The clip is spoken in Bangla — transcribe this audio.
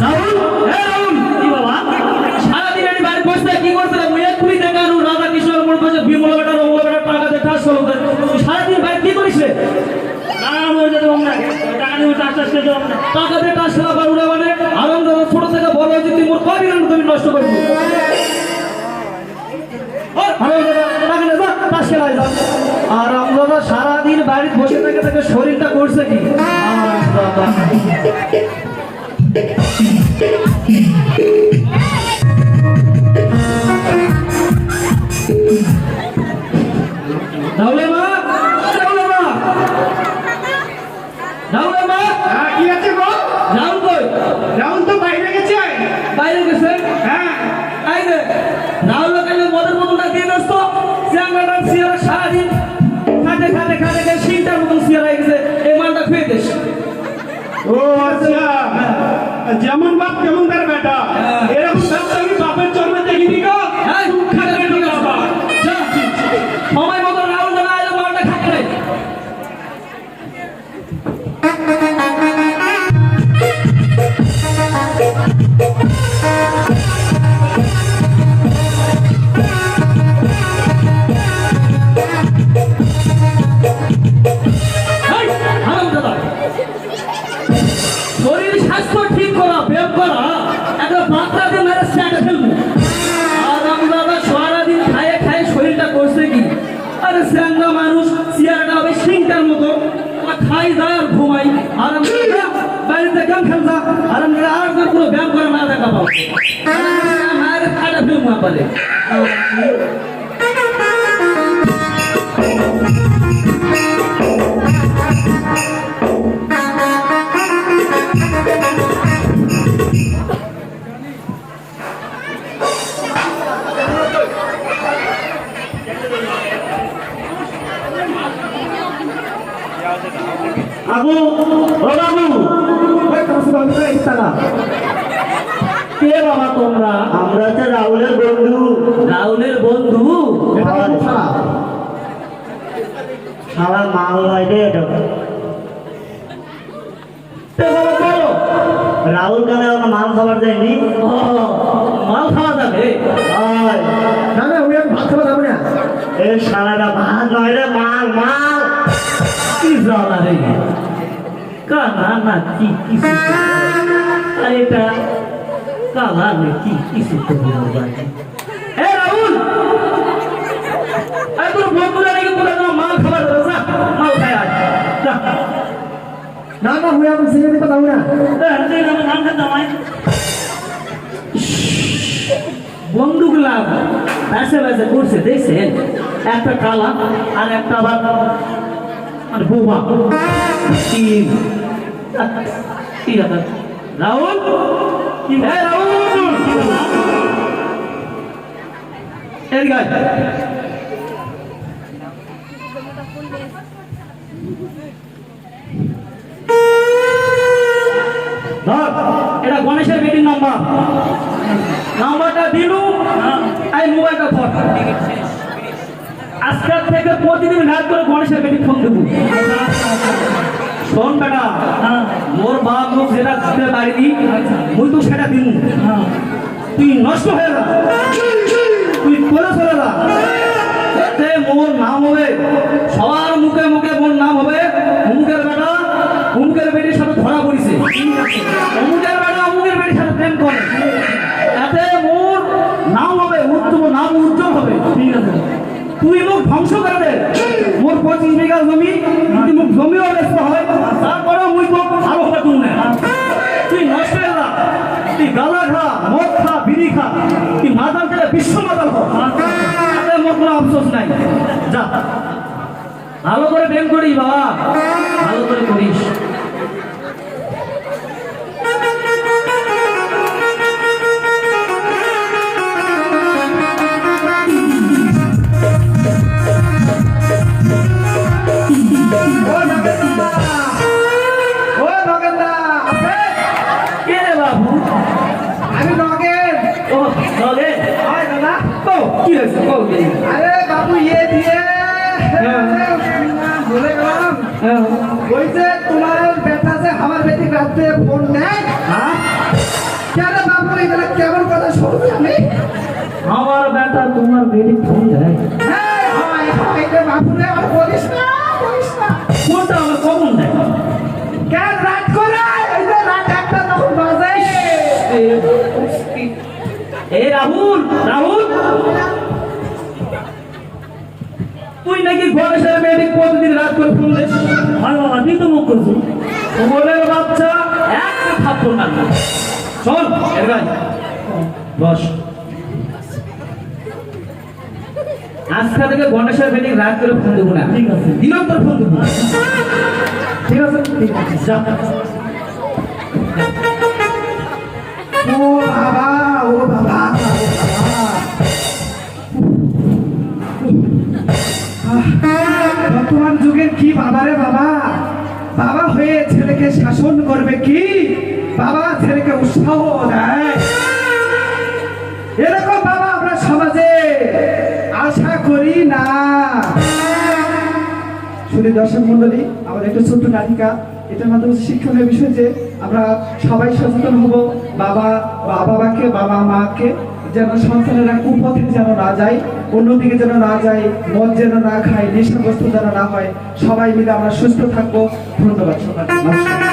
রাহুল, রাহুল, কি বাবা? সারাদিন আমি বাড়ি বসে কি করছিলাম? মুই এক্ষুনি দেখা রাধা কৃষ্ণের মোড় পাশে বিমল বেটার অমল বেটার টাকা দিয়ে কাজ করলো। সারাদিন বাইরে কি করিস রে? টাকা দিয়ে কাজ খেলা পারু না মানে আনন্দ ছোট থেকে বড় হয়েছে তুই মোর কদিন তুমি নষ্ট করবি। আর আমরা সারাদিন বাড়িতে বসে থেকে থেকে শরীরটা করছে কি রাহুলের মা, রাহুলের মা, রাহুলের মা, কি আছে গো? রাহুল কই? রাহুল তো বাইরে গেছে। বাইরে গেছে? হ্যাঁ, এই রে রাহুল কালে মদের বোতলটা দিয়ে আসতো। চ্যাংড়াটা সিয়ারা সারাদিন খাটে খাটে খাটে খাটে সিনটার মতন সিয়ারা গেছে। এই মালটা খেয়ে দিস। ও আচ্ছা, যেমন বাপ তেমন তার বেটা। এরকম বাপ তো আমি বাপের জন্মে দেখিনি গো। হ্যাঁ, খাটে খাটে বাবা। যা, সময় মতো রাহুল না এলে মালটা খাটে নাই। শরীর স্বাস্থ্য ঠিক করা, ব্যায়াম করা, একটা বাচ্চা দিয়ে মেরে স্যাটে ফেলবো। আর আমরা সারাদিন খায়ে খায়ে শরীরটা করছে কি? আরে স্যাংরা মানুষ চেয়ারটা হবে সিংটার মতো খাই যায় আর ঘুমাই। আর আমরা বাড়িতে গেম খেলতা আর আমরা আর কোনো ব্যায়াম করে না দেখা পাবো। মায়ের খাটা ফেলবো না পারে। বাবু, ও বাবু, কে বাবা তোমরা? আমরা হচ্ছে রাহুলের বন্ধু। রাহুলের বন্ধু? সারা মাল নয় রে এটা। রাহুল কেন এখন মাল খাবার দেয়নি? ও, মাল খাওয়া যাবে? না না, ওই ভাত খাওয়া যাবে না। এই সারাটা ভাত নয় রে, মাল মাল। কি জ্বালা রে? কানা না কি কিছু? আর এটা কালা রে কি কিছু তো বলবো ভাই। এ রাহুল, আরে তোর বন্ধুরা নাকি তোরা না মাল খাবার দেবে? যা মাল খায় আয় যা। না না, ওই আমি সিনেমা কথা না। বন্ধুগুলা ব্যাসে ব্যাসে করছে দেখছেন? একটা কালা আর একটা আবার মানে বোমা। ঠিক আছে রাহুল, রাহুল এদিকে আয়। এটা গণেশের বেটির নাম্বার। নাম্বারটা দিলু, এই মোবাইলটা ধর। আজকের থেকে প্রতিদিন রাত করে গণেশের বেটি ফোন দেবো। শোন বেটা, মোর বাপ লোক যেটা দিতে পারিনি মুই তো সেটা দিব। তুই নষ্ট হয়ে যা, তুই করে চলে যা। মোর নাম হবে সবার মুখে মুখে, মোর নাম হবে অমুকের বেটা অমুকের বেটির সাথে ধরা পড়িছে। অমুকের বেটা অমুকের বেটির সাথে প্রেম করে। এতে মোর নাম হবে উত্তম, নাম উজ্জ্বল হবে। ঠিক আছে, তুই মুখ ধ্বংস করে দে। মোর 25 বিঘা জমি, যদি মুখ জমিও ব্যস্ত হয় তারপরেও মুই তো ভালো হবে তুই না। তুই নষ্ট হয়ে যা, তুই গালা খা, মদ খা, বিড়ি খা, তুই মাতাল খেলে বিশ্ব মাতাল হ। মোর কোনো আফসোস নাই। যা ভালো করে প্রেম করিস বাবা, ভালো করে করিস। আরে বাবু, ইয়ে দিয়ে ভুলে গেলাম। বলছে তোমার বেটা যে আমার বেটি রাত্রে ফোন নেয়। বেটা তোমার বেটি ফোন দেয়? হ্যাঁ, হয়, হয় রে বাপুরে, আর বলিস না, বলিস না। কোনটা আমার কখন দেয়? কেন রাত করে? এই যে রাত একটা তখন বাজে। এ রাহুল, রাহুল, তুই নাকি গণেশের মেয়েটি প্রতিদিন রাত করে ফোন দিস? হয় বাবা, তুই তো মুখ করছো। ওদের বাচ্চা একটা থাপ্পড় না। শোন এবার বস। আজকে থেকে গণেশের মেয়েটি রাত করে ফোন দেবো না। ঠিক আছে। দিনন্তর ফোন দেবো। ঠিক আছে, ঠিক আছে। যা। ও বাবা, ও বাবা, বর্তমান যুগের কি বাবা রে বাবা, বাবা হয়ে ছেলেকে শাসন করবে কি, বাবা ছেলেকে উৎসাহ দেয়, এরকম বাবা আমরা সমাজে আশা করি না। শুধু দর্শক মন্ডলী, আমাদের একটা ছোট্ট নাটিকা, এটার মাধ্যমে শিক্ষণীয় বিষয় যে আমরা সবাই সচেতন হব, বাবাকে বাবা মাকে যেন সন্তানেরা কুপথে যেন না যায়, অন্যদিকে যেন না যায়, মদ যেন না খায়, নেশাগ্রস্ত যেন না হয়। সবাই মিলে আমরা সুস্থ থাকবো। ধন্যবাদ সবাই, নমস্কার।